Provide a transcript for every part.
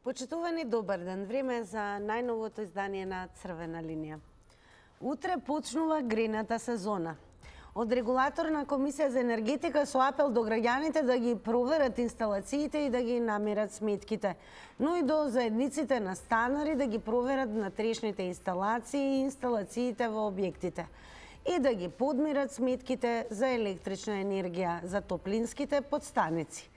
Почитувани, добар ден. Време е за најновото издание на Црвена линија. Утре почнува грејната сезона. Од регулаторна комисија за енергетика со апел до граѓаните да ги проверат инсталациите и да ги намерат сметките, но и до заедниците на станари да ги проверат внатрешните инсталации и инсталациите во објектите и да ги подмират сметките за електрична енергија за топлинските подстаници.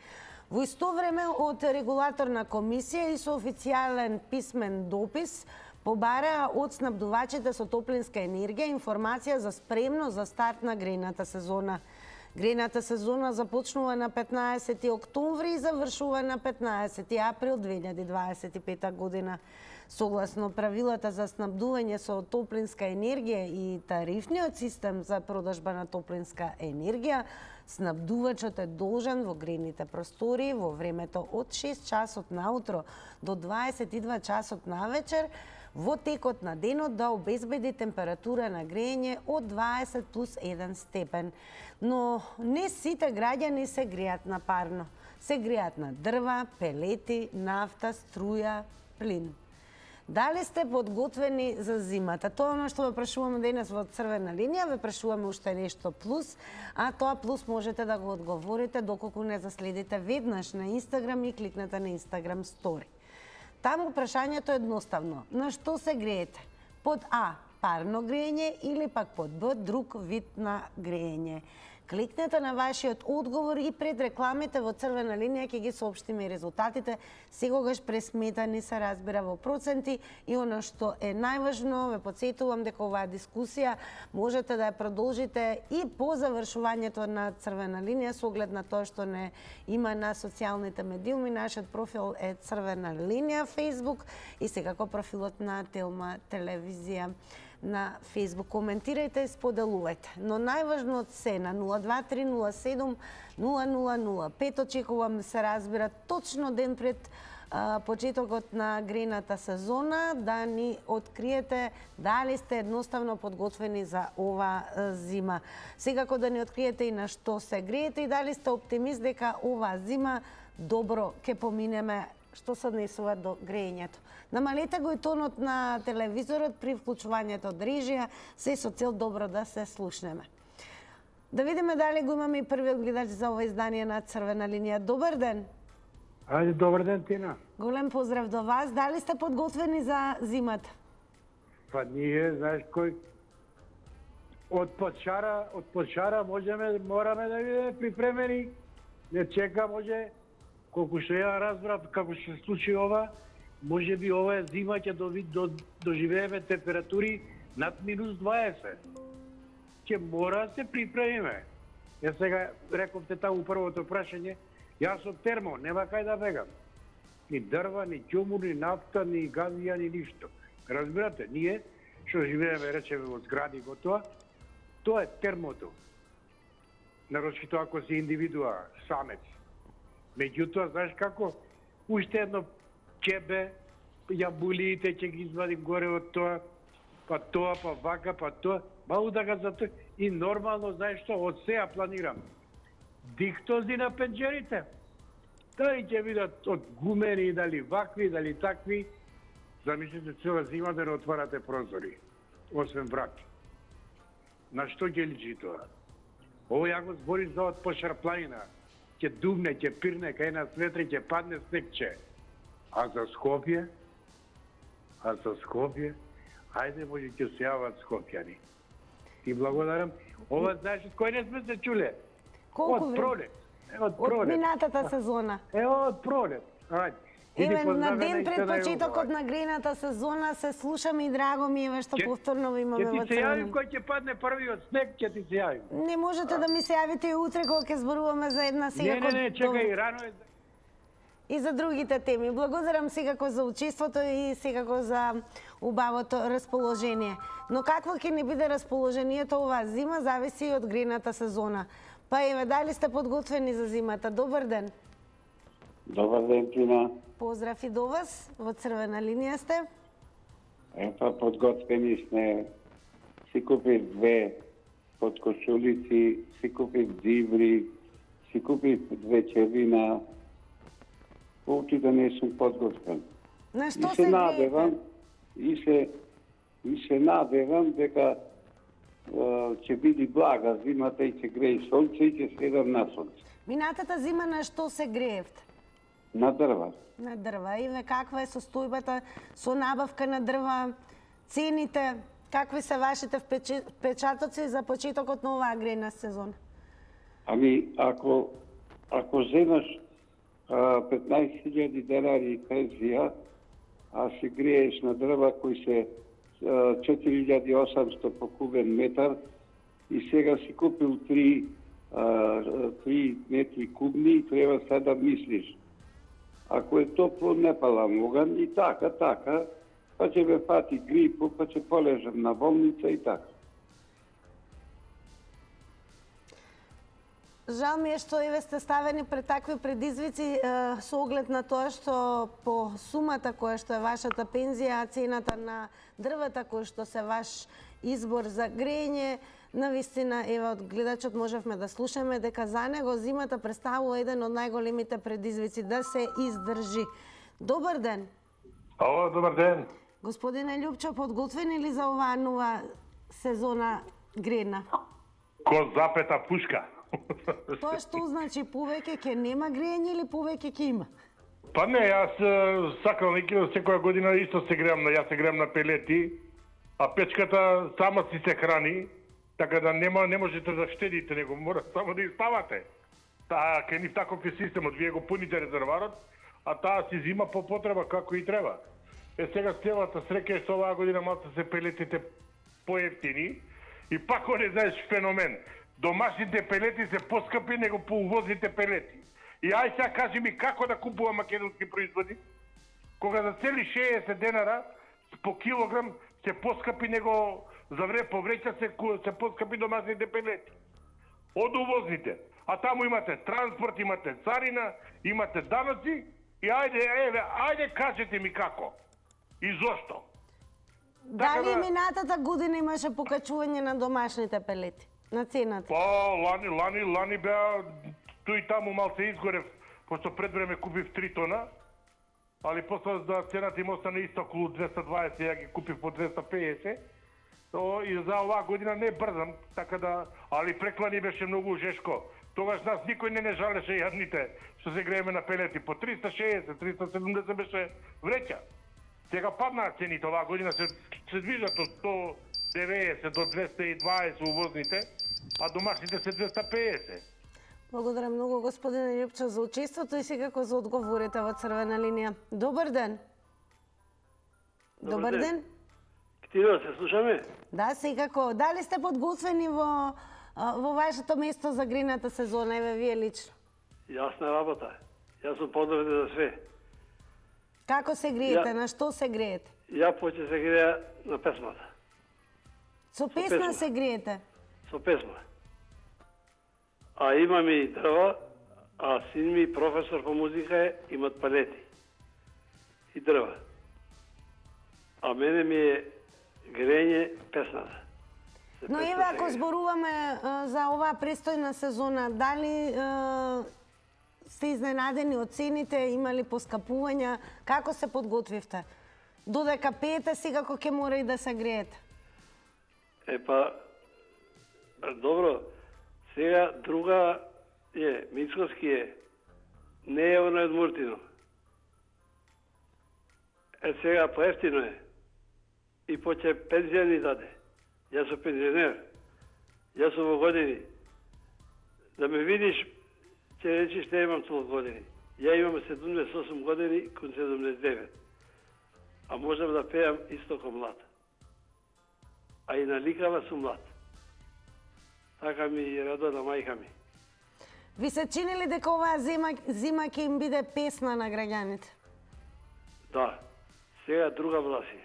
Во исто време од регулаторна комисија и со официјален писмен допис побараа од снабдувачите со топлинска енергија информација за спремност за старт на грејната сезона. Грејната сезона започнува на 15 октомври и завршува на 15 април 2025 година. Согласно правилата за снабдување со топлинска енергија и тарифниот систем за продажба на топлинска енергија, снабдувачот е должен во грејните простори во времето од 6 часот наутро до 22 часот навечер во текот на денот да обезбеди температура на грејење од 20 плюс 1 степен. Но не сите граѓани се грејат на парно. Се грејат на дрва, пелети, нафта, струја, плин. Дали сте подготвени за зимата? Тоа е што ве прашуваме денес во Црвена линија, ве прашуваме уште нешто плюс, а тоа плюс можете да го одговорите доколку не заследите веднаш на Инстаграм и кликнете на Инстаграм стори. Таму прашањето е едноставно. На што се греете? Под А – парно грејење или пак под Б – друг вид на грејење. Кликнете на вашиот одговор и пред рекламите во Црвена линија ќе ги соопштиме резултатите, секогаш пресметани се разбира во проценти и оно што е најважно, ве потсетувам дека оваа дискусија можете да ја продолжите и по завршувањето на Црвена линија со оглед на тоа што не има на социјалните медиуми. Нашиот профил е Црвена линија Facebook и секако профилот на Телма телевизија на Facebook. Коментирајте и споделувајте. Но најважно од се на 02307-0005 очекувам да се разбира точно ден пред почетокот на грејната сезона, да ни откриете дали сте едноставно подготвени за ова зима. Секако да ни откриете и на што се греете и дали сте оптимист дека оваа зима добро ќе поминеме што се однесува до грејењето. Намалете го и тонот на телевизорот при вклучувањето од режија, се со цел добро да се слушнеме. Да видиме дали го имаме и првиот гледач за ова издание на Црвена линија. Добар ден! Ајде, добар ден, Тина. Голем поздрав до вас. Дали сте подготвени за зимата? Па ние, знаеш кој, од подшара мораме да бидеме припремени. Не чека, може, колку што ја разбрав како што се случи ова, може би оваа зима ќе доживееме температури над -20. Ќе мора да се припремиме. Ја сега рековте таму првото прашање, јас од термо, нема кај да бегам. Ни дрва, ни ќумур, ни нафта, ни газија, ни ништо. Разбирате, ние што живееме, речеме, во згради готова, тоа е термото. Нарочито ако си индивидуа, самец. Меѓутоа, знаеш како, уште едно ќебе, јабулиите ќе ги извадим горе од тоа, па вака, па тоа, малу да га затој. И нормално, знаеш што, од сеја планирам. Диктози на пенџерите. Дали ќе видат од гумени, дали вакви, дали такви. Замислите цела зима да не отварате прозори, освен врати. На што ќе личи тоа? Ово ја го збори за од Пошар планина. Ќе дувне, ќе пирне, кај нас ветре, ќе падне снегче. А за Скопје, ајде може ќе се јават скопјани. Ти благодарам. Ова знаеш од кој не сме се чуле? Од пролет. Од минатата сезона. Од пролет. Ајде. Еве, на ден пред почетокот на грејната сезона се слушаме и драго ми е што повторно ви имаме во Црвена. Ќе ти се јавим кој ќе падне првиот снег, ќе ти се јавим. Не можете да ми се јавите и утре кога ќе зборуваме за една секако. Не, чекај, рано е. И за другите теми. Благодарам секако за учеството и секако за убавото расположение. Но какво ќе не биде расположението оваа зима зависи и од грејната сезона. Па еве, дали сте подготвени за зимата? Добар ден. Добар ден, Тина. Поздрав и до вас. Во Црвена линија сте. Епа, подготвени сме. Си купив 2 подкошулици, си купив диври, си купив 2 червина. Очи да не сум подготвен. На што И се се надевам, греете? и се надевам дека ќе биде блага зимата и ќе грее сонце и ќе седам на сонце. Минатата зима на што се греевте? На дрва. На дрва. Иве, каква е состојбата со набавка на дрва, цените, какви се вашите впечатоци за почетокот на оваа грејна сезона? Ами, ако земаш 15.000 денари пензија, а се грееш на дрва кои се 4.800 по кубен метар и сега си купил 3 метри кубни, треба сега да мислиш. Ако е топло, не палам оган и така, па ќе ме фати грипо, па ќе полежам на болница и така. Жал ми е што еве сте ставени пред такви предизвици со оглед на тоа што по сумата која што е вашата пензија, цената на дрвата кој што се ваш избор за грење, навистина, еве од гледачот можевме да слушаме дека за него зимата представува еден од најголемите предизвици да се издржи. Добар ден. Ало, добар ден. Господине Љупчо, подготвени ли за оваа нова сезона грејна? Ко запета пушка. Тоа што значи повеќе ќе нема грејање или повеќе ќе има? Па не, јас сакам секоја година исто се греам, јас се греам на пелети, а печката сама си се храни, така да не можете да штедите, него мора само да испавате. Таа ке ни таков е системот, вие го пуните резерварот, а таа си зима по потреба како и треба. Сега целата среќа е што оваа година малку се пелетите поевтини и пак не знаеш феномен. Домашните пелети се поскапи него по увозните пелети. И ај сега кажи ми како да купувам македонски производи, кога за цели 60 денара по килограм се поскапи него за повреќа се поскапи домашните пелети. Од увозните. А таму имате транспорт, имате царина, имате данъци и ајде кажете ми како и зошто. Дали минатата година имаше покачување на домашните пелети? На цената? Па, лани беа тој таму малце изгорев, пошто пред време купив 3 тона, али после да цената им остане исто околу 220, ја ги купив по 250. И за оваа година не брзам, така да, али преклани беше многу жешко. Тогаш нас никој не жалеше јадните што се грееме на пелети. По 360, 370 беше вреќа. Сега паднаа цените, оваа година се движат од 190 до 220 увозните, а домашните се 250. Благодарам многу, господине Љупчо, за учеството и секако за одговорите во црвена линија. Добар ден. Добар ден. Ктиро, се слушаме? Да, секако. Дали сте подготвени во вашето место за грејната сезона, еве вие лично? Јасна работа. Јас сум подготвен за све. Како се греете? На што се греете? Ја поче се греја на песмата. Со песна се греете? Со песма. А имам и дрва, а син ми професор по музика е, имат палети. И дрва. А мене ми е грење песната. Но еве ако зборуваме за оваа престојна сезона, дали сте изненадени од цените, имали поскапувања, како се подготвивте? Додека пеете, секако ќе мора и да се греете. Епа, добро, сега друга е, Мицкоски е, не е оно од Муртино. Сега поевтино е. И поче пензија ни даде. Јас сум пензионер. Јас сум во години. Да ме видиш, ќе речиш не имам толку години. Ја имам 78 години кон 79. А можам да пеам исто ко млад. А и наликава сум млад. Така ми е радо на мајка ми. Ви се чини ли дека оваа зима ќе им биде песна на граѓаните? Да. Сега друга власт е.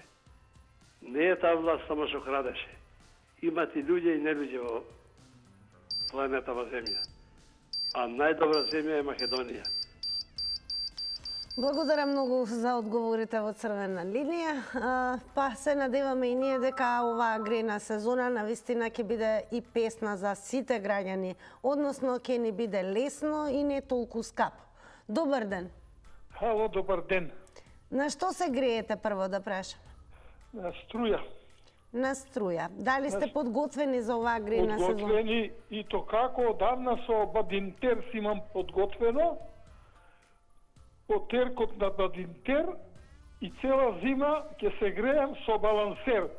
Не е таа власт само што крадеше. Имат и луѓе и нелуѓе во планетава земја. А најдобра земја е Македонија. Благодарам многу за одговорите во црвена линија. Па се надеваме и ние дека оваа грејна сезона навистина ќе биде и песна за сите граѓани, односно ќе ни биде лесно и не толку скапо. Добар ден. Хало, добар ден. На што се греете прво да прашаме? Струја. На струја. Дали сте подготвени за оваа грејна сезона? Подготвени и то како одавна со Бадинтер си имам подготвено. По теркот на Бадинтер и цела зима ќе се греем со балансер.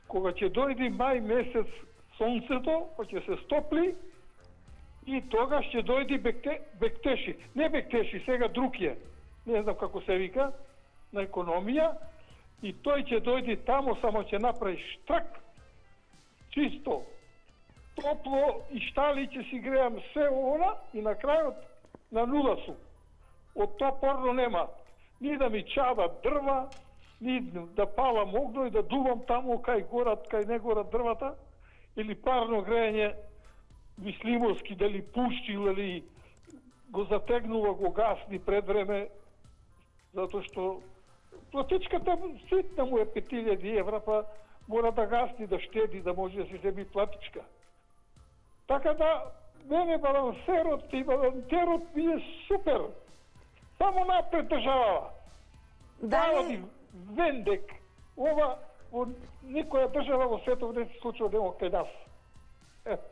Кога ќе дојде мај месец сонцето, па ќе се стопли и тогаш ќе дојде бектеши. Не бектеши, сега друг е. Не знам како се вика, на економија. И тој ќе дојде тамо, само ќе направи штрак, чисто, топло и штали ќе си греам се она и на крајот на нула су. Од тоа порно нема. Ни да ми чават дрва, ни да палам огно и да дувам таму кај горат, кај не горат дрвата, или парно грејање мислимовски, дали пуштил, или го затегнува, го гасни пред време, затоа што платичката ситна му е 5000 евра, па мора да гасни, да штеди, да може да си земи платичка. Така да, мене балансерот и балантерот ми е супер. Само напред држава. Дали вендек. Ова во никоја држава во светот не се случува да кај нас.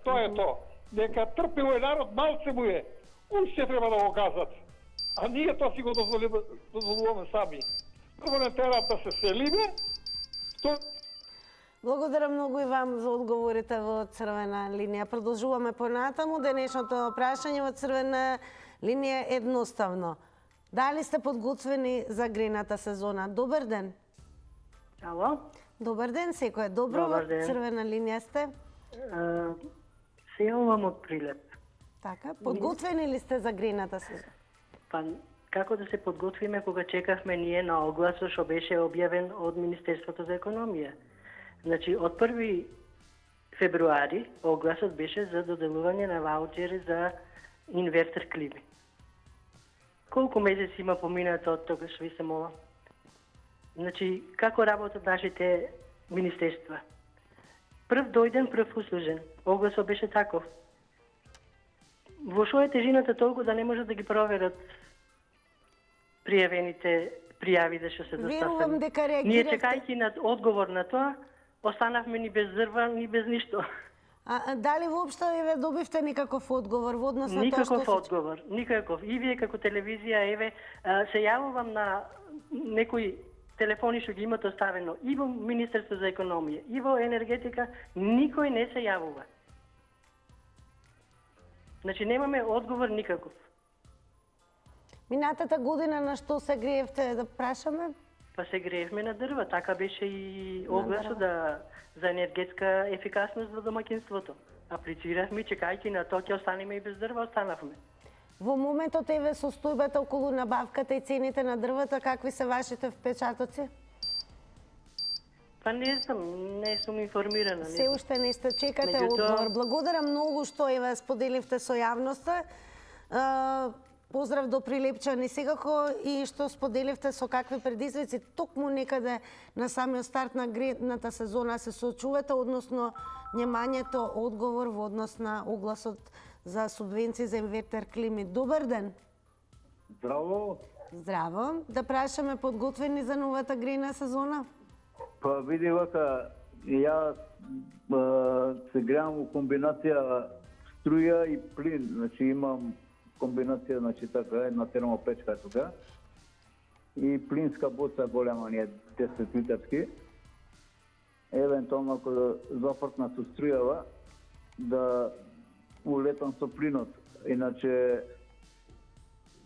Тоа е тоа. Нека трпи овој народ, малце му е. Уште треба да го газат. А ние тоа си го дозволуваме сами. Прво не треба да се селиме. Благодарам многу и вам за одговорите во црвена линија. Продолжуваме понатаму. Денешното прашање во црвена линија е едноставно. Дали сте подготвени за грејната сезона? Добар ден. Ало? Добар ден, секој е добро. Во црвена линија сте? Се јавувам од Прилеп. Така, подготвени ли сте за грејната сезона? Па, како да се подготвиме кога чекавме ние на огласот што беше објавен од Министерството за економија? Значи, од 1 февруари огласот беше за доделување на ваучери за инвертер клими. Колку месеци има поминато од тогаш, ви се молам? Значи, како работат нашите министерства? Прв дојден, прв услужен. Огласот беше таков. Во шо е тежината толку да не можат да ги проверат пријавените пријави да што се доставени? Верувам дека реагирате. Ние чекајќи на одговор на тоа, останавме ни без дрва, ни без ништо. А дали воопшто еве добивте никаков одговор во однос на тоа што се... Никаков одговор, никаков. И вие како телевизија, еве, се јавувам на некои телефони што ги имате оставено и во Министерство за економија, и во енергетика, никој не се јавува. Значи, немаме одговор никаков. Минатата година на што се греевте, да прашаме? Па се греевме на дрва, така беше и огласот за енергетска ефикасност во домаќинството. Аплициравме, чекајќи на тоа ќе останеме и без дрва, останавме. Во моментот еве состојбата околу набавката и цените на дрвата, какви се вашите впечатоци? Па не знам, не сум информирана. Се уште не сте, чекате одговор. Благодарам многу што еве споделивте со јавноста. Поздрав до прилепчани секако и што споделивте со какви предизвици токму некаде на самиот старт на грејната сезона се соочувате, односно немањето одговор во однос на огласот за субвенции за инвертер клими. Добар ден. Здраво. Здраво. Да прашаме, подготвени за новата грејна сезона? Па види вака, ја се греам во комбинација струја и плин, значи имам комбинација, значи така, една термопечка тука и плинска боца голема ни е 10 литарски. Евентуално ако запортна со струјава, да улетам со плинот. Иначе,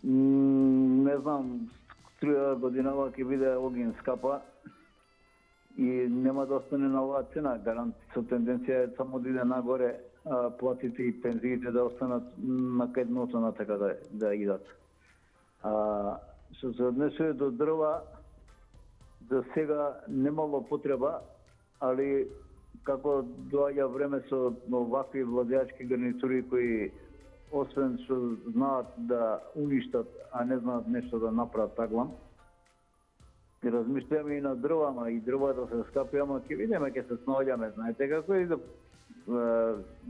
не знам, струја годинава ќе биде огин скапа и нема да остане на оваа цена. Гарант со тенденција е само да иде нагоре, платите и пензиите да останат на кај дното на така да идат. Што се однесува до дрва, за сега немало потреба, али како доаѓа време со овакви владеачки гарнитури кои освен што знаат да уништат, а не знаат нешто да направат таглам, и размислуваме и на дрва, ама и дрвата се скапи, ама ќе видиме, ќе се снаоѓаме, знаете како и да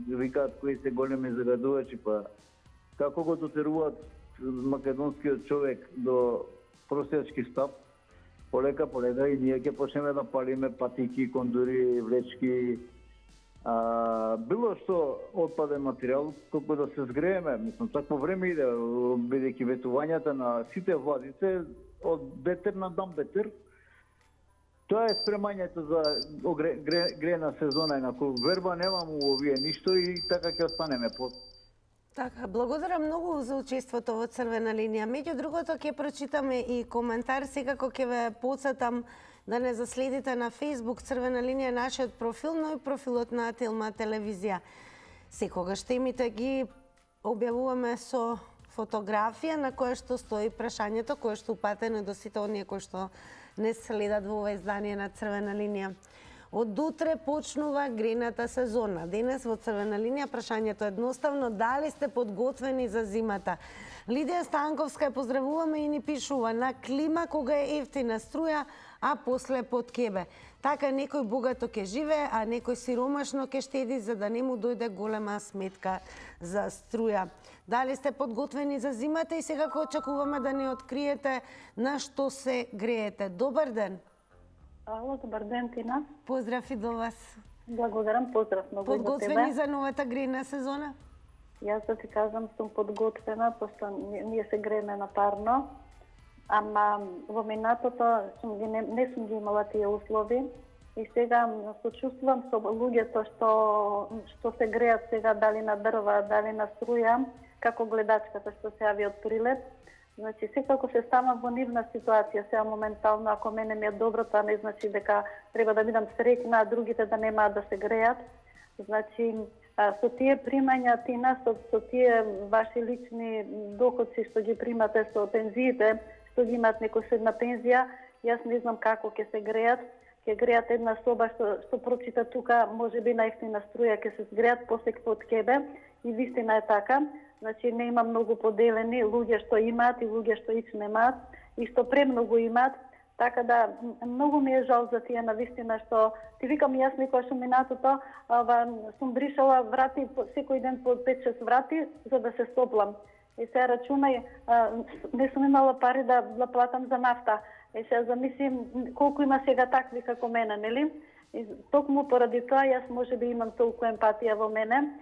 викаат кои се големи загадувачи, па како го дотеруваат македонскиот човек до просечки стап, полека и ние ќе почнеме да палиме патики, кондури, влечки, било што отпаден материјал, колку да се згрееме. Мислам, такво време иде, бидејќи ветувањата на сите влади се од бетер на дамбетер. Тоа е спремањето за грејна сезона, инаку верба немам у овие ништо и така ќе останеме. Така, благодарам многу за учеството во Црвена линија. Меѓу другото ќе прочитаме и коментар, секако ќе ве потсетам да не заследите на Facebook Црвена линија нашиот профил, но и профилот на Телма телевизија. Секогаш темите ги објавуваме со фотографија на која што стои прашањето, кое што упатено до сите оние кои што не следат во ова издание на Црвена линија. Од утре почнува грејната сезона. Денес во Црвена линија прашањето е едноставно: дали сте подготвени за зимата? Лидија Станковска ја поздравуваме и ни пишува: на клима кога е ефтина струја, а после под кебе. Така некој богато ќе живее, а некој сиромашно ќе штеди за да не му дојде голема сметка за струја. Дали сте подготвени за зимата и секако очекуваме да ни откриете на што се греете. Добар ден. Ало, добар ден, Тина. Поздрав и до вас. Благодарам, поздрав многу и до тебе. Подготвени за новата грејна сезона? Јас да ти кажам, сум подготвена, пошто ние се грееме на парно, ама во минатото не сум ги имала тие услови и сега сочувствувам со луѓето што се греат сега, дали на дрва, дали на струја, како гледачката што се јави од Прилеп. Значи, секако се ставам во нивна ситуација, сега моментално, ако мене ми е добро, тоа не значи дека треба да бидам среќна, а другите да немаат да се греат. Значи, со тие примања, Тина, со тие ваши лични доходци што ги примате со пензиите, што ги имаат некој пензија, јас не знам како ќе се греат. Ќе греат една соба што прочита тука, може би најефтина струја ќе се згреат, после под кебе, и вистина е така. Значи, не има многу поделени луѓе што имаат и луѓе што ич немаат и што премногу имаат. Така да, многу ми е жал за тие навистина што ти викам, јас некојаш минатото сум бришала врати секој ден по 5-6 врати за да се стоплам. И се рачунај, не сум имала пари да платам за нафта. И се замислим колку има сега такви како мене, нели? И токму поради тоа јас може би имам толку емпатија во мене.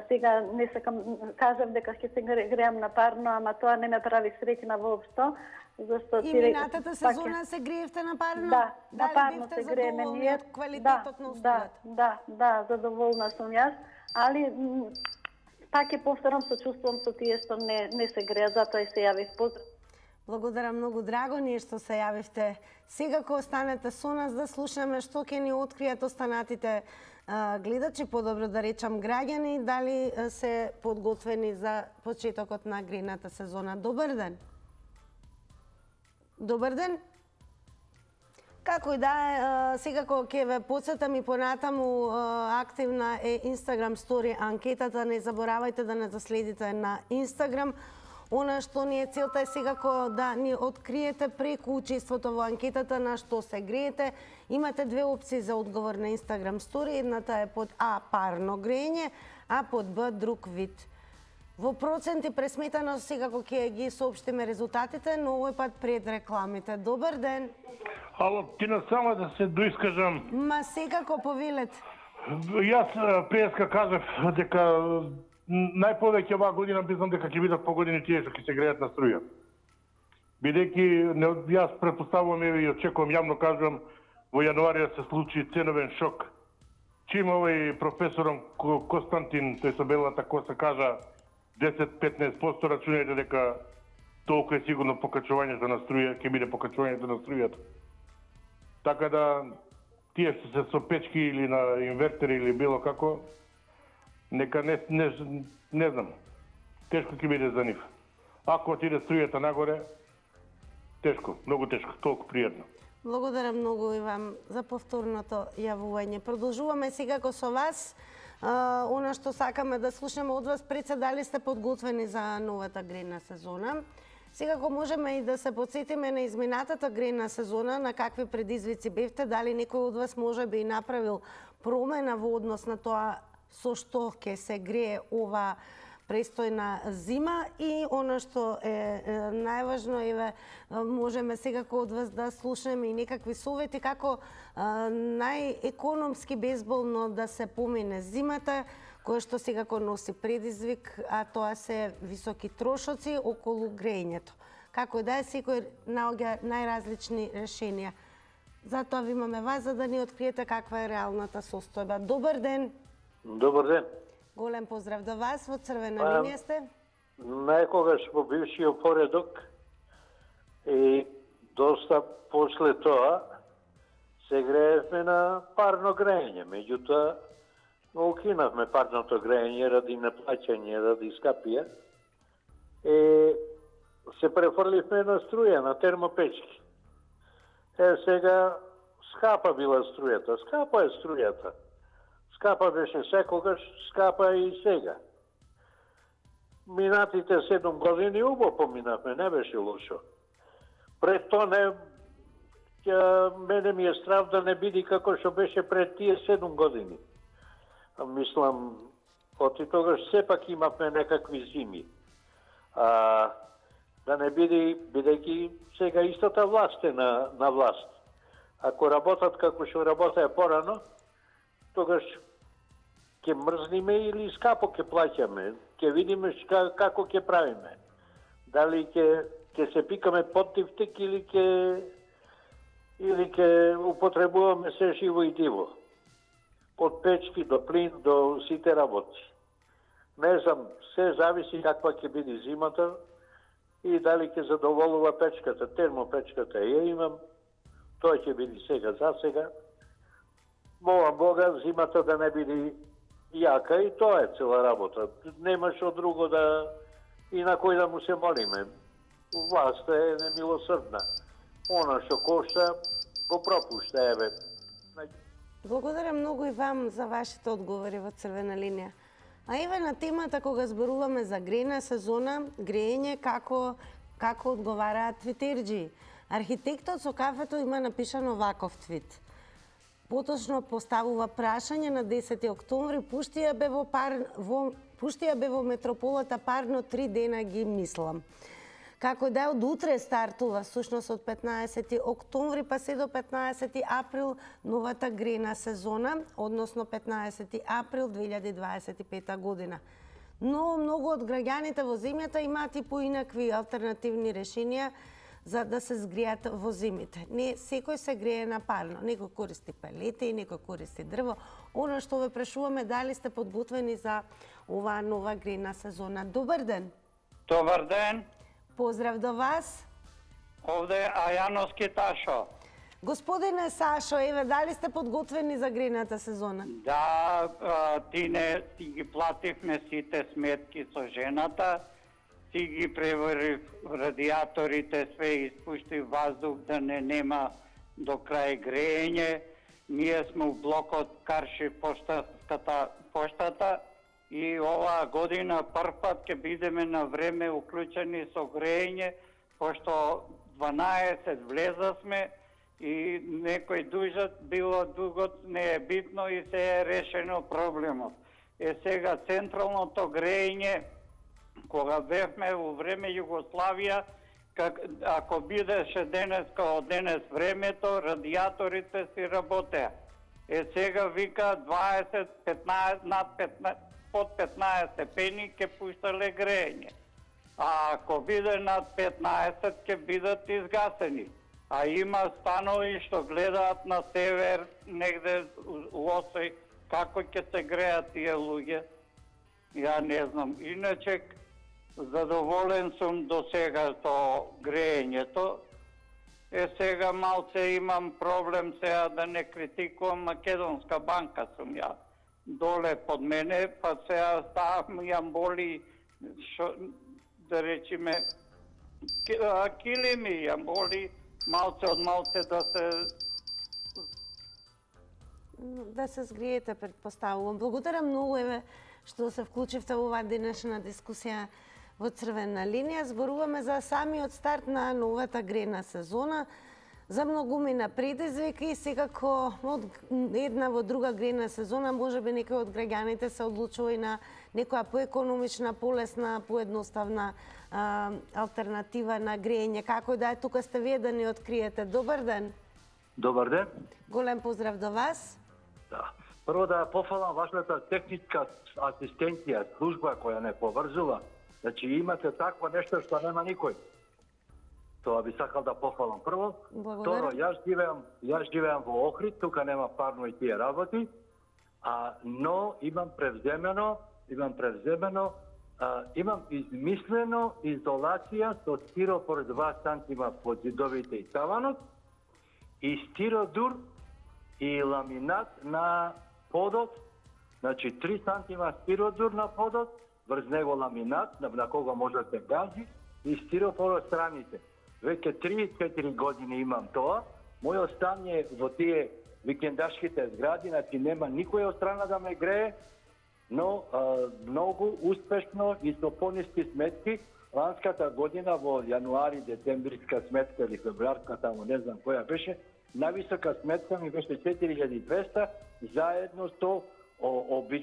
Сега не сакам, кажам дека ќе се греам на парно, ама тоа не ме прави среќна воопшто. Зашто и минатата сезона се греевте на парно? Да, на парно се грееме ние. Од квалитетот на условата? Да, задоволна сум јас, али пак ќе повторам, сочувствувам со тие што не се греат, затоа и се јавив. Поздрав. Благодарам многу, драго ние што се јавивте. Секако останете со нас да слушаме што ќе ни откријат останатите гледачи, подобро да речам граѓани, дали се подготвени за почетокот на грејната сезона. Добар ден. Добар ден. Како и да е, секако ќе ве потсетам и понатаму активна е Instagram Story анкетата. Не заборавајте да не заследите на Instagram. Она што ни е целта е секако да ни откриете преку учеството во анкетата на што се греете. Имате две опции за одговор на Instagram Story. Едната е под А парно грење, а под Б друг вид. Во проценти пресметано секако ќе ги соопштиме резултатите, но овој пат пред рекламите. Добар ден. Ало, Тина, само да се доискажам. Ма секако повелете. Јас преска кажав дека најповеќе оваа година мислам дека ќе бидат погодени тие што ќе се греат на струја. Бидејќи јас претпоставувам и очекувам, јавно кажувам, во јануари да се случи ценовен шок. Чим овој професором Константин, тој со белата коса кажа 10-15%, рачунајте дека толку е сигурно покачувањето на струја, ќе биде покачувањето на струјата. Така да тие што се со печки или на инвертери или било како, нека не знам, тешко ќе биде за нив. Ако отиде струјата нагоре, тешко, многу тешко, толку пријатно. Благодарам многу и вам за повторното јавување. Продолжуваме секако со вас. Она што сакаме да слушаме од вас, пред се дали сте подготвени за новата грејна сезона. Секако можеме и да се потсетиме на изминатата грејна сезона, на какви предизвици бевте, дали некој од вас може би и направил промена во однос на тоа со што ќе се грее ова престојна зима и она што е најважно, еве, можеме секако од вас да слушнеме и некакви совети како најекономски безболно да се помине зимата, која што секако носи предизвик, а тоа се високи трошоци околу грејењето. Како да е, секој наоѓа најразлични решенија. Затоа ви имаме вас за да ни откриете каква е реалната состојба. Добар ден! Добар ден! Голем поздрав до вас, во црвена линија сте. Најкогаш во бившиот поредок и доста после тоа се греевме на парно грејење. Меѓутоа, укинавме парното грејење ради неплаќање, ради скапија. И се префрливме на струја, на термопечки. Сега скапа била струјата. Скапа е струјата. Скапа беше секогаш, скапа и сега. Минатите 7 години убаво поминавме, не беше лошо. Пред тоа мене ми е страв да не биде како што беше пред тие 7 години. Мислам, оти тогаш сепак имавме некакви зими. Да не биде, бидејќи сега истата власт е на власт. Ако работат како што работеа порано, тогаш ќе мрзниме или скапо ќе плаќаме. Ќе видиме како ќе правиме. Дали ќе се пикаме поттивтик или ќе употребуваме се живо и диво. Од печки до плин до сите работи. Не знам, се зависи каква ќе биде зимата и дали ќе задоволува печката, термопечката. Ја имам, тоа ќе биде сега за сега. Молам Бога зимата да не биде јака и тоа е цела работа. Нема што друго да и на кој да му се молиме. Власта е немилосрдна. Она што кошта го пропушта, еве. Благодарам многу и вам за вашите одговори во црвена линија. А еве на темата кога зборуваме за грејна сезона, грејење како одговараат твитерџи. Архитектот со кафето има напишано ваков твит. Поточно поставува прашање на 10 октомври, пуштија бе во метрополата парно 3 дена ги мислам. Како да од утре стартува, всушност од 15 октомври па се до 15 април новата грејна сезона, односно 15 април 2025 година. Но многу од граѓаните во земјата имаат и поинакви алтернативни решенија за да се згријат во зимите. Не секој се грее на парно, некој користи пелети, некој користи дрво. Оно што ве прашуваме дали сте подготвени за оваа нова грејна сезона. Добар ден. Добар ден. Поздрав до вас. Овде Ајановски Ташо. Господине Сашо, еве, дали сте подготвени за грејната сезона? Да, ти ги плативме сите сметки со жената, ти ги преверив радиаторите, све испуштив воздух да не нема до крај грејење. Ние сме у блокот Карши поштата и оваа година првпат ќе бидеме на време уклучени со грејење, пошто 12 влеза сме и некој дужат било дугот не е битно и се е решено проблемот. Сега централното грејење, кога бевме во време Југославија, ако бидеше денес као денес времето, радиаторите си работеа. Сега вика 20, 15, над 15, под 15 степени ќе пуштале грејење. А ако биде над 15 ќе бидат изгасени. А има станови што гледаат на север, негде у Осој, како ќе се греат тие луѓе. Ја не знам. Иначе, задоволен сум до сега со грејењето. Сега малце имам проблем сега да не критикувам Македонска банка сум ја. Доле под мене, па сега ставам ја боли, да речиме, килими ја боли, малце од малце да се згриете, предпоставувам. Благодарам многу, еве, што се вклучивте во оваа денешна дискусија во црвена линија. Зборуваме за самиот старт на новата грејна сезона, за многумина предизвик и секако од една во друга грејна сезона можеби некој од граѓаните се одлучува и на некоја поекономична, полесна, поедноставна алтернатива на грејење. Како да е, тука сте вие да ни откриете. Добар ден. Добар ден. Голем поздрав до вас. Да. Прво да пофалам вашата техничка асистенција, служба која не поврзува. Значи имате такво нешто што нема никој. Тоа би сакал да пофалам прво. Второ, јас живеам во Охрид, тука нема парно и тие работи, но имам измислено изолација со стиропор 2 сантима под зидовите и таванот и стиродур и ламинат на подот, значи 3 сантима стиродур на подот, врз него ламинат на кого може да се гази и стиропор од страните. Веќе 3-4 години имам тоа. Мојот стан е во тие викендашките згради, значи нема никој од страна да ме грее, но многу успешно и со пониски сметки. Ланската година во јануари, децембриска сметка или февруарска, тамо не знам која беше, највисока сметка ми беше 4200 заедно со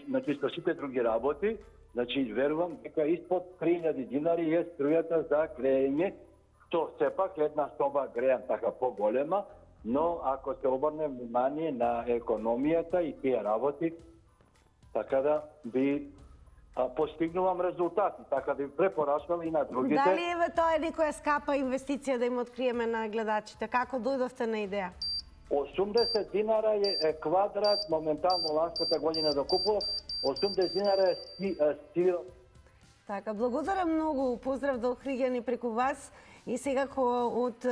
значи со сите други работи. Значи верувам дека испод 3000 динари е струјата за греење. То сепак една соба греам така поголема, но ако се обрне внимание на економијата и тие работи, така да би постигнувам резултати, така да би препорачвам и на другите. Дали еве тоа е некоја скапа инвестиција да им откриеме на гледачите? Како дојдовте на идеја? 80 динара е квадрат, моментално ланската година да купував, 80 динара е стил. Така, благодарам многу, поздрав до Охриѓани преку вас и сега од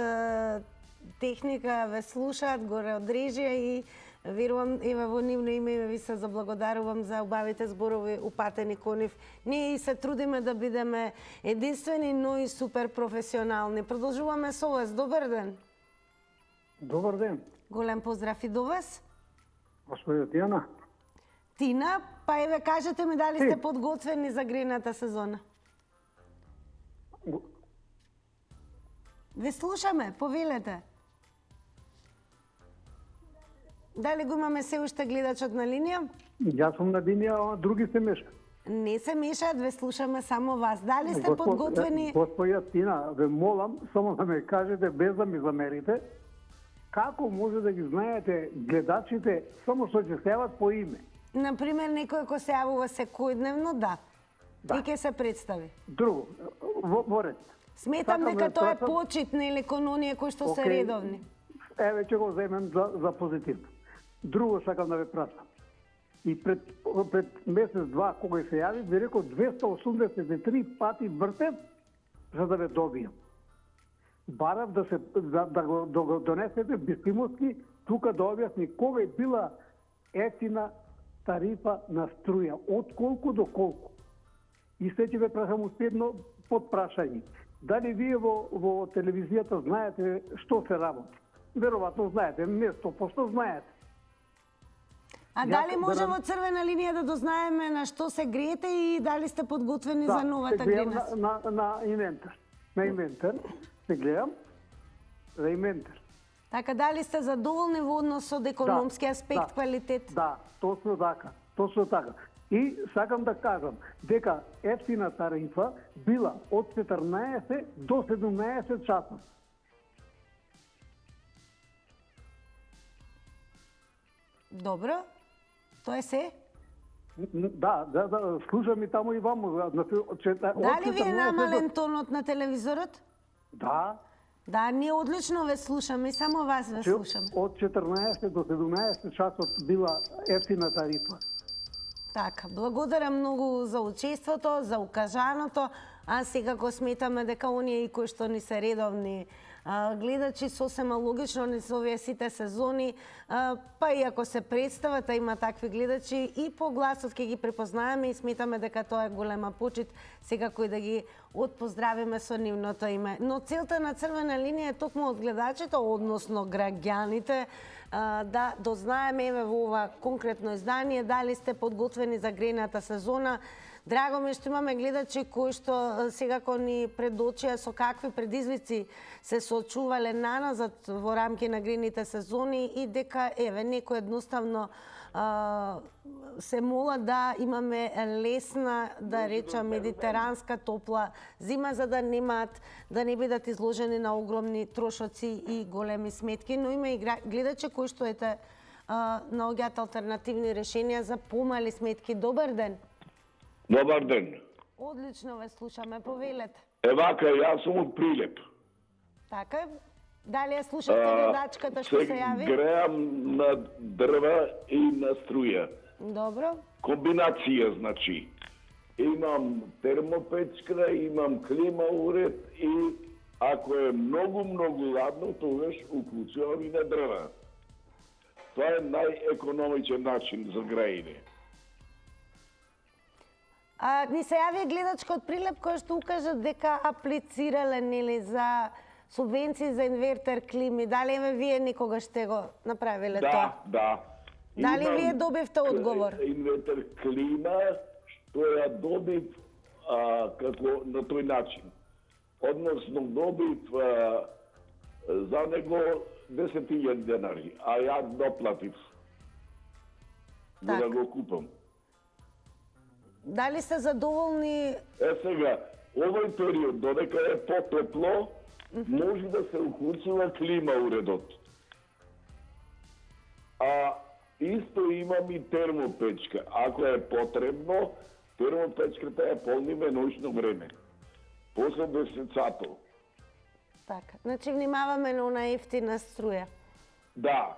техника ве слушаат горе од режија и верувам, еве во нивно име ви се заблагодарувам за убавите зборови упатени кон нив. Ние и се трудиме да бидеме единствени, но и супер професионални. Продолжуваме со вас. Добар ден. Добар ден. Голем поздрав и до вас. Господја Тина. Тина, па еве кажете ми дали сте подготвени за грејната сезона? Ве слушаме, повелете. Дали го имаме се уште гледачот на линија? Јас сум на линија, а други се мешаат. Не се мешаат, ве слушаме само вас. Дали сте подготвени? Господја Тина, ве молам само да ме кажете без да ми замерите, како може да ги знаете гледачите само што ќе се јават по име? Например, некој кој се јавува секојдневно, да. И ќе се представи. Друго, во ред. Сметам дека тоа е почитно или кон оние кои што се редовни. Еве ќе го земем за позитивно. Друго сакам да ве прашам. И пред месец-два кога се јави, ви рекол 283 пати вртев за да ве добијам. Барав да го донесете Бистимовски тука да објасни кога е била ефтина тарифа на струја, од колку до колку. И се ќе ве прашам успедно под прашање. Дали вие во телевизијата знаете што се работи? Веројатно знаете, не 100% знаете. А дали може во црвена линија да дознаеме на што се греете и дали сте подготвени за новата грена? На инвентар. На инвентар се гледам, за инвентар. Така, дали сте задоволни во однос од економски аспект, квалитет? Да, точно така. И сакам да кажам дека ефтина тарифа била од 14 до 17 часа. Добро. Тоа е се? Да, слушам и таму и ваму. Дали ви е намален тонот на телевизорот? Да. Да, ние одлично ве слушаме и само вас ве слушаме. Од 14 до 17 часот била ефтина тарифа. Така, благодарам многу за учеството, за укажаното, а секако сметаме дека оние и кои што ни се редовни гледачи сосема логично не со овие сите сезони, па и ако се представат, има такви гледачи и по гласот ќе ги препознаеме и сметаме дека тоа е голема почит, секако и да ги отпоздравиме со нивното име. Но целта на црвена линија е токму од гледачите, односно граѓаните, да дознаеме еве во ова конкретно издание дали сте подготвени за грејната сезона, Драго ми што имаме гледачи кои што секако ни предочија со какви предизвици се соочувале наназад во рамки на грейните сезони и дека некој едноставно се мола да имаме лесна, да речам, медитеранска топла зима, за да не бидат изложени на огромни трошоци и големи сметки, но има и гледачи кои што наоѓаат алтернативни решенија за помали сметки. Добар ден. Добар ден. Одлично ве слушаме, повелете. Вака, јас сум од Прилеп. Така, дали ја слушате гледачката што се јави? Греам на дрва и на струја. Добро. Комбинација, значи. Имам термопечка, имам клима уред и ако е многу ладно, тогаш уклучувам и на дрва. Тоа е најекономичен начин за грејење. Ни се јави гледачка од Прилеп која што укажа дека аплицирале за субвенции за инвертер клими. Дали вие никогаш сте го направиле тоа? Да. Дали вие добивте одговор? Инвертер клима што ја добив како на тој начин. Односно добив за него 10.000 денари, а ја доплатив. Да го купам. Дали сте задоволни? Сега, овој период, додека е потопло, може да се уклучува клима уредот. А исто имам и термопечка. Ако е потребно, термопечката ја полниме ноќно време. После 10 Така, значи внимаваме на она ефтина струја. Да.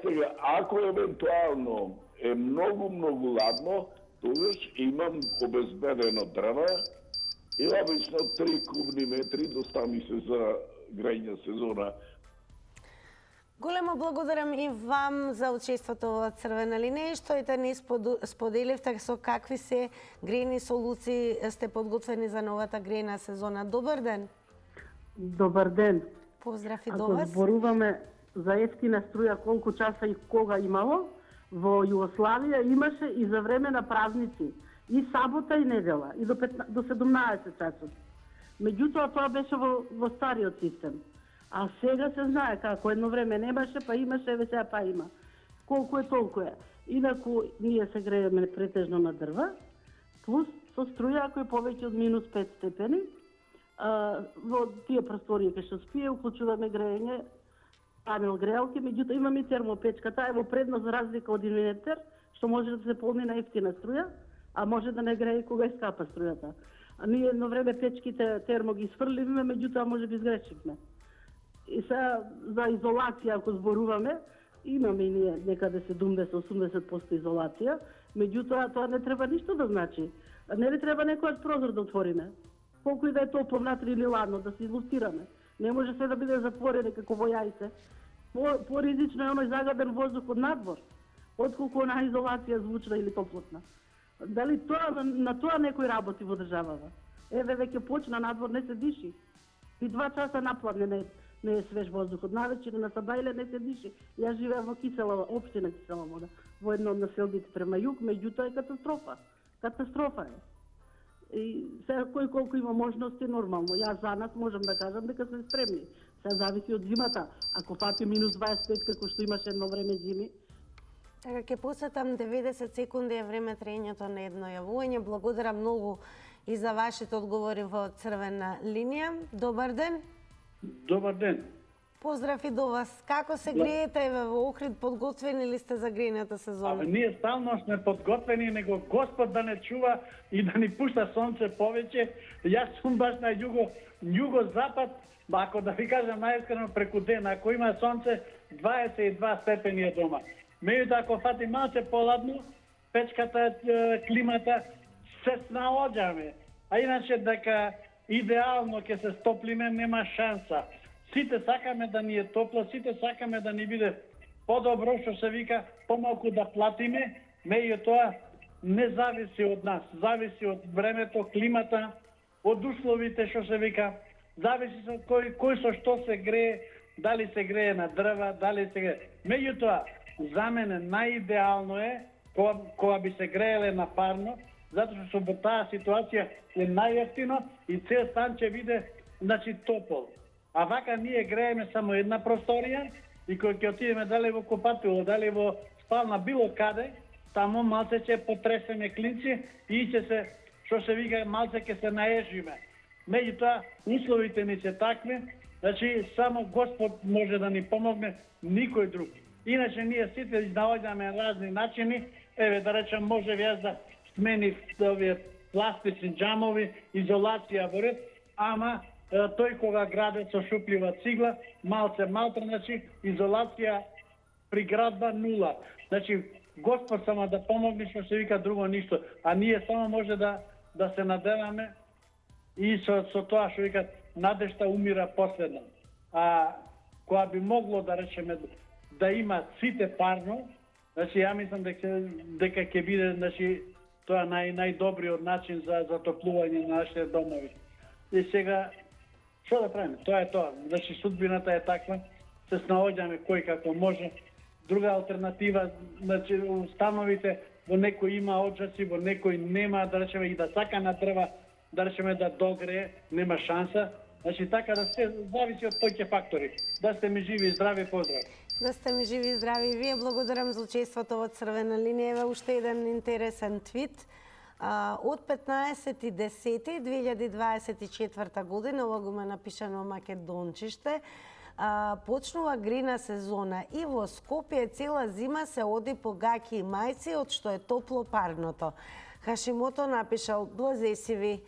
Сега, ако евентуално е многу ладно, тогаш имам обезбедено дрва и обично 3 кубни метри достани се за грејна сезона. Големо благодарам и вам за учеството во Црвена линија и што и ни споделивте со какви се грејни солуции сте подготвени за новата грејна сезона. Добар ден. Добар ден. Поздрав и до Ако вас. зборуваме за ефтина струја, колку часа и кога имало, во Југославија имаше и за време на празници, и сабота и недела, и до 17 часот. Меѓутоа тоа беше во стариот систем. А сега се знае како едно време немаше, па имаше, еве сега па има. Колку е, толку е. Инаку ние се грееме претежно на дрва, плюс со струја ако е повеќе од минус 5 степени, во тие простории кај што спие, уклучуваме грејење, панел греалки, меѓутоа имаме и термопечка. Таа е во предност за разлика од инвертер, што може да се полни на ефтина струја, а може да не грее кога е скапа струјата. А ние едно време печките термо ги сфрливме, меѓутоа може би сгрешивме. И сега за изолација ако зборуваме, имаме и ние некаде 70-80% изолација, меѓутоа тоа не треба ништо да значи. Не ли треба некојаш прозор да отвориме? Колку и да е топло внатре или ладно, да се излустираме. Не може се да биде затворено како во јајце. Поризично е оној загаден воздух од надвор, отколку онаа изолација звучна или топлотна. Дали тоа, на тоа некој работи во државава? Еве веќе почна надвор, не се диши. И 2 часа напладне не е свеж воздухот. Навечер на Сабајле не се диши. Јас живеам во Кисела, општина Кисела Вода, во едно од населбите према југ, меѓутоа е катастрофа. Катастрофа е. И сега кој колку има можности, нормално. Јас за нас можам да кажам дека сме спремни. Сега зависи од зимата. Ако фати минус 25 како што имаше едно време зими. Така, ќе посетам 90 секунди е време траењето на едно јавување. Благодарам многу и за вашите одговори во Црвена линија. Добар ден. Добар ден. Поздрав и до вас. Како се греете во Охрид, подготвени ли сте за грејната сезона? Ние стално сме подготвени, него Господ да не чува и да ни пушта сонце повеќе. Јас сум баш на југо-запад, ако да ви кажам најискрено преку ден, ако има сонце, 22 степени е дома. Меѓутоа, ако фати малце поладно, печката, климата, се снаоѓаме. А иначе дека идеално ќе се стоплиме, нема шанса. Сите сакаме да ни е топло, сите сакаме да ни биде подобро, што се вика, помалку да платиме, меѓутоа не зависи од нас, зависи од времето, климата, од условите, што се вика, зависи од кој со што се грее, дали се грее на дрва, дали се грее. Меѓутоа, за мене најидеално е, кога би се грееле на парно, затоа што со таа ситуација е најевтино и цел стан ќе биде значи топол. А вака ние грееме само една просторија и кога ќе отидеме дали во купатило, дали во спална, било каде, таму малце ќе потресеме клинци и ќе се, што се вика, малце ќе се наежиме. Меѓутоа, условите ни се такви, значи само Господ може да ни помогне, никој друг. Иначе ние сите наоѓаме разни начини, еве да речем може јас да сменив овие пластични џамови, изолација во ред, ама тој кога граде со шуплива цигла, малце малтра, значи изолација при градба нула. Значи Господ само да помогне, што се вика, друго ништо. А ние само може да се надеваме и со тоа што вика надежта умира последна. А кога би могло да речеме да има сите парно, значи ја мислам дека ќе биде значи тоа најдобриот начин за затоплување на нашите домови. И сега што да правиме? Тоа е тоа. Значи судбината е таква, се снаоѓаме кој како може. Друга алтернатива, значи становите во некој има оджаци, во некој нема, да речеме и да сака на дрва, да речеме да догрее, нема шанса. Значи така да се зависи од тој фактори. Да сте ми живи и здрави, поздрав. Да сте ми живи и здрави и вие. Благодарам за учеството во Црвена линија. Еве уште еден интересен твит. Од 15.10.2024 година, ова го ме напишано македончиште, почнува грина сезона и во Скопје цела зима се оди по гаќи и мајци од што е топло парното. Хашимото напишал: блазе си ви.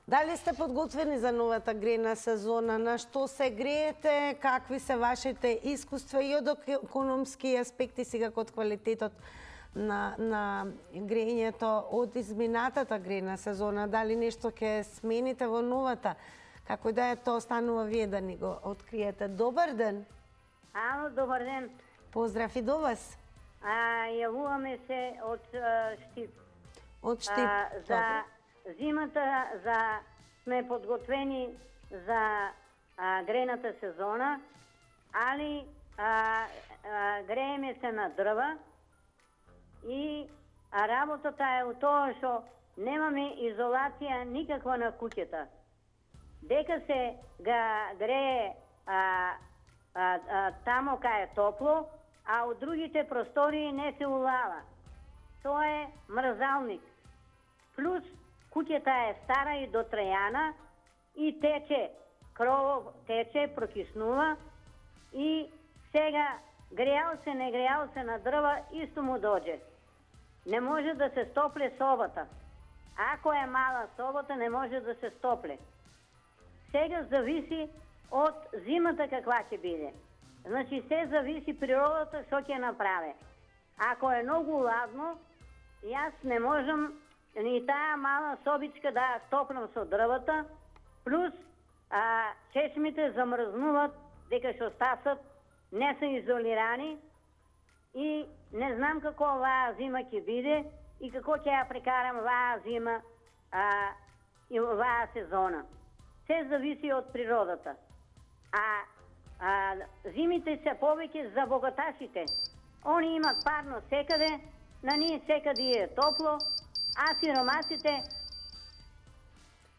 Дали сте подготвени за новата грена сезона? На што се греете? Какви се вашите искуства и од економски аспекти, сега од квалитетот на грењето од изминатата грена сезона? Дали нешто ќе смените во новата? Како да е тоа, останува вие да ни го откриете. Добар ден! Ало, добар ден! Поздрав и до вас! Јавуваме се од Штип. Од Штип, за зимата сме подготвени за грената сезона, али грееме се на дрва и работата е у тоа што немаме изолација никаква на куќата. Дека се га грее тамо кај е топло, а у другите простории не се улава. Тоа е мрзалник. Плюс куќата е стара и дотрајана и тече, кровов тече, прокиснува и сега греал се, не греал се на дрва, исто му доđe. Не може да се стопле собата. Ако е мала собата, не може да се стопле. Сега зависи од зимата каква ќе биде. Значи се зависи природата што ќе направи. Ако е многу ладно, јас не можам ни таа мала собичка да стопнам со дрвата, плюс чешмите замрзнуват дека што стасат, не се изолирани и не знам како оваа зима ќе биде и како ќе ја прекарам оваа зима и оваа сезона. Се зависи од природата. Зимите се повеќе за богаташите. Они имат парно секаде, на ние секаде е топло, а сиромасите...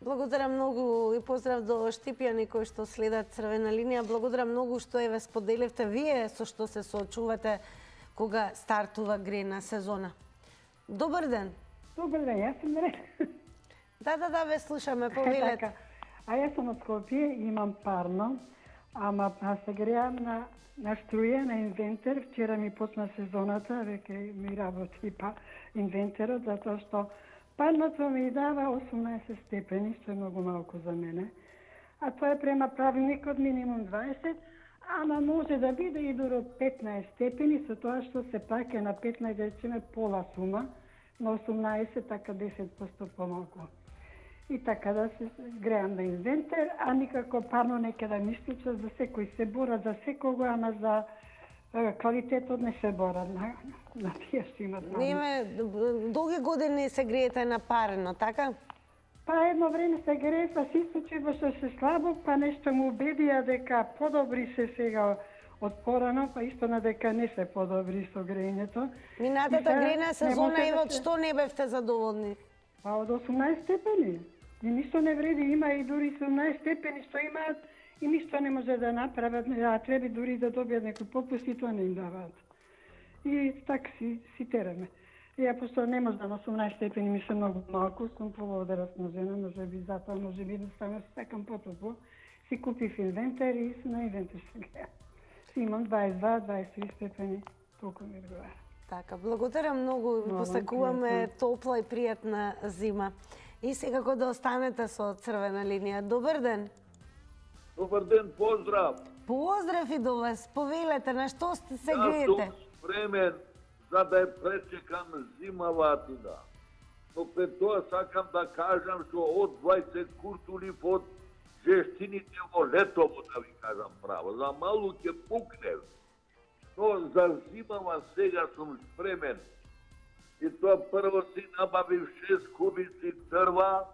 Благодарам многу и поздрав до Штипјани кои што следат Црвена линија. Благодарам многу што еве споделивте вие со што се соочувате кога стартува грена сезона. Добар ден. Добар ден, јас сум Рена. Да, ве слушаме, повелете. А јас сум од Скопје, имам парно, ама се греам на струја, на инвентер. Вчера ми почна сезоната, веќе ми работи инвентерот, затоа што парното ми дава 18 степени, што е многу малку за мене. А тоа е према правилникот минимум 20, ама може да биде и до 15 степени, со тоа што се паке на 15, да речеме пола сума, на 18, така 10% помалку. И така да се греам на инвентер, а никако парно не ќе да ми исклуча, за секој се борат за секого, ама за квалитетот не се борат на тие што имат парно. Неме, долги години се греете на парно, така? Па едно време се грее, па се случува што се слабо, па нешто му убедија дека подобри се сега од порано, па исто на дека не се подобри со грењето. Минатата грена сезона и од што не бевте задоволни? А од 18 степени? И ништо не вреди, има и дури 17 степени што имаат и ништо не може да направат, а треба дури да добијат некој попуст и тоа не им даваат. И така си тераме. Ја пошто не може да на 18 степени ми се многу малку, сум поводерасна жена, може би затоа, може би да ставам сакам потопло. Си купив инвентар и на инвентар се греа. Имам 22-23 степени, толку ми одговара. Така, благодарам многу, посакуваме топла и пријатна зима. И секако да останете со црвена линија. Добар ден. Добар ден, поздрав. Поздрав и до вас. Повелете, на што сте се греете? Јас сум спремен за да ја пречекам зимаватина. Но пред тоа сакам да кажам што од 20 куртулив од жестините во летово, да ви кажам право. За малу ќе пукне. Но за зимава сега сум спремен. И тоа прво си набавив 6 кубици дрва,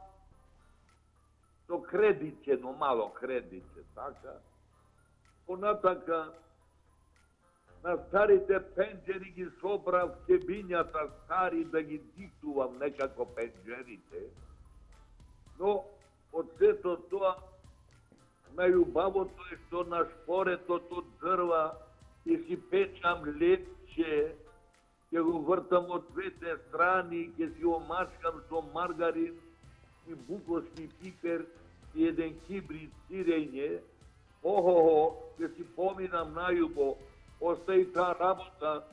со кредитче, но мало кредитче, така. Понатака, на старите пенџери ги собрав кебињата стари да ги диктувам некако пенџерите. Но од сето тоа, најубавото е што на шпоретот од дрва и си печам лепче, ќе го вртам од двете страни, ќе си омачкам со маргарин и букоски пипер и еден кибрид сирење. Охо, ќе си поминам најубо, остаи таа работа,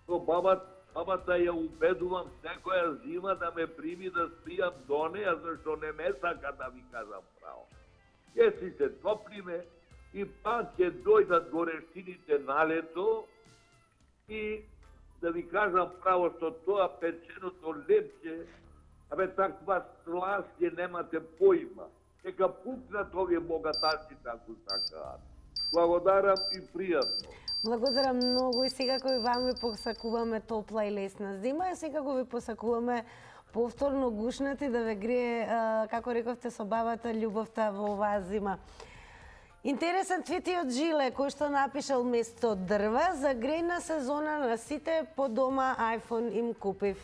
со бабата ја убедувам секоја зима да ме прими да спијам до неја, зашто не ме сака да ви кажам право. Ќе си се топлиме и пак ќе дојдат горештините на лето и да ви кажам право што тоа печеното лепче, таква сласт ќе немате поима. Дека пукнат овие богатаците ако сакаат. Благодарам и пријатно. Благодарам многу и секако и вам ви посакуваме топла и лесна зима и секако ви посакуваме повторно гушнати да ве грее, како рековте, со бабата љубовта во оваа зима. Интересен твит и од Жиле, кој што напишал место дрва, за грејна сезона на сите по дома iPhone им купив.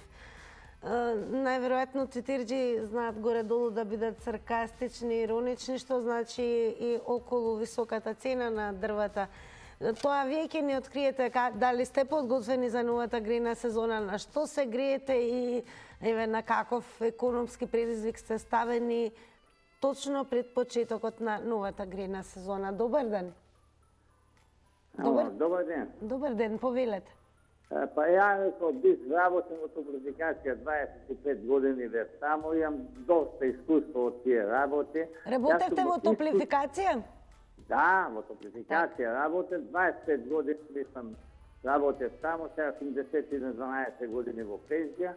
Најверојатно твитирџи знаат горе-долу да бидат саркастични, иронични, што значи и околу високата цена на дрвата. Тоа вие ќе ни откриете дали сте подготвени за новата грејна сезона, на што се греете и еве на каков економски предизвик сте ставени точно пред почетокот на новата грејна сезона. Добар ден. Добар ден. Добар ден, повелете. Па ја како бив работен во топлификација 25 години веќе само, имам доста искуство од тие работи. Работевте во топлификација? Да, во топлификација работев 25 години, сам работев само, сега сум 10-12 години во пензија,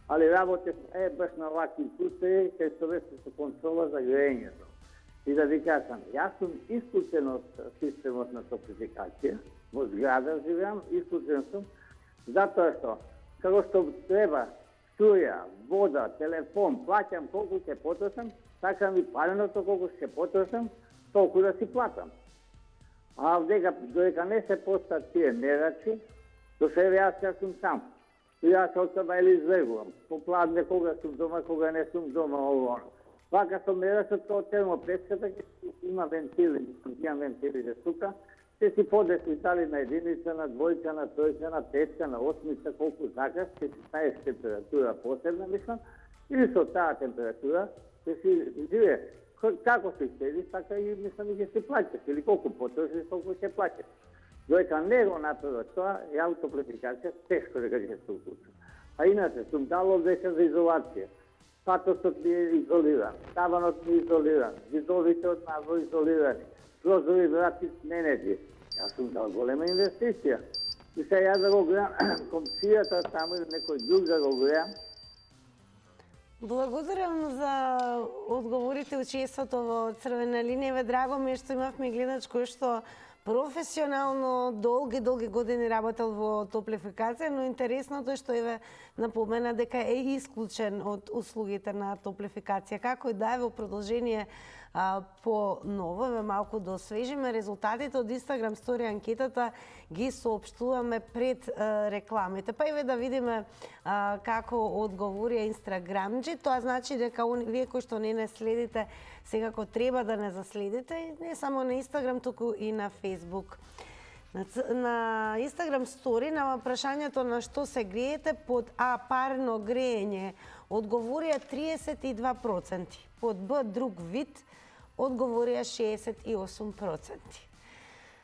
али работев баш на вакви случаи, кај се вести со контрола за грејењето. И да ви кажам, јас сум исклучен од системот на топлификација, во зграда живеам, исклучен сум, затоа што, како што треба струја, вода, телефон, плаќам колку ќе потрошам, сакам и паленото колку ќе потрошам, толку да си платам. А додека не се постат тие мерачи, до себе јас сум сам. И јас од себе или излегувам. Попладне кога сум дома, кога не сум дома, ово. Вака со мерачот тоа термопечката има вентили, имам вентилите тука, ќе си подеси дали на единица, на двојка, на тројка, на петка, на осмица, колку сакаш, ќе си ставиш температура посебна, мислам, или со таа температура ќе си живееш. Како си седиш, така и мислам и ќе си плаќаш, или колку потрошиш, толку ќе плаќаш. Додека не го направи тоа, ја топлификација тешко дека ќе се уклучам. А иначе, сум дало веќе за изолација. Патосот ми е изолиран, таванот ми е изолиран, зидовите од назво изолирани, прозори врати сменети. Јас сум дал голема инвестиција. И сега јас да го гледам комшијата само или некој друг да го гледам. Благодарам за одговорите учеството во Црвена линија. Ве драго ми е што имавме гледач кој што професионално долги години работел во топлификација, но интересното е што еве напомена дека е исклучен од услугите на топлификација. Како и да е во продолжение По-ново, малку да освежиме резултатите од Instagram стори анкетата, ги соопштуваме пред рекламите. Па и да видиме како одговори Инстаграмџи. Тоа значи дека вие кои што не следите, секако треба да не заследите, и не само на Инстаграм, туку и на Фейсбук. На Instagram стори на прашањето на што се греете, под А парно греење одговорија 32%, под Б друг вид одговорија 68%.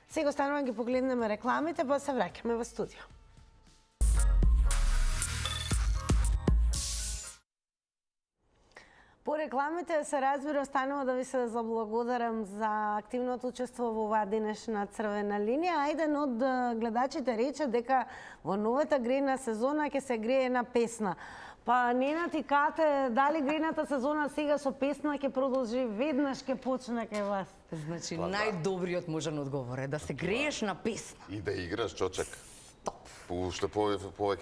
Сега останува ги погледнеме рекламите, па се враќаме во студио. По рекламите се разбира, останува да ви се заблагодарам за активното учество во оваа денешна црвена линија. А еден од гледачите рече дека во новата грејна сезона ќе се грее на песна. Па Нена, ти кате, дали грејната сезона сега со песна ќе продолжи, веднаш ќе почне кај вас? Значи, најдобриот можен одговор е да се грееш на песна. И да играш, чочек. Уште повеќе